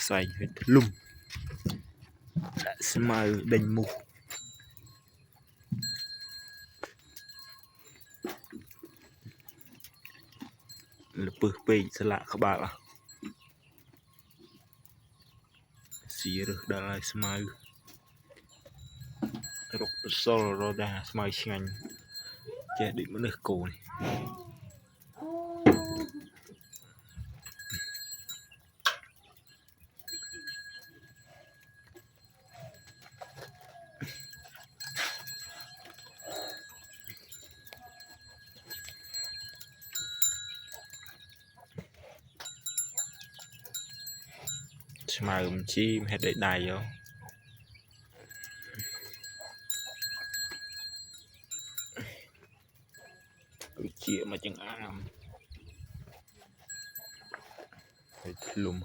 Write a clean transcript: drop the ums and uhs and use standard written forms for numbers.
xài lùm đã smile đành mục là bự bì sẽ lạ các bạn ạ xì được đã lại smile rục solo rồi đã smile nhanh chết định mất được cổ này smile chim hết để đài vô chia mà chẳng am lùm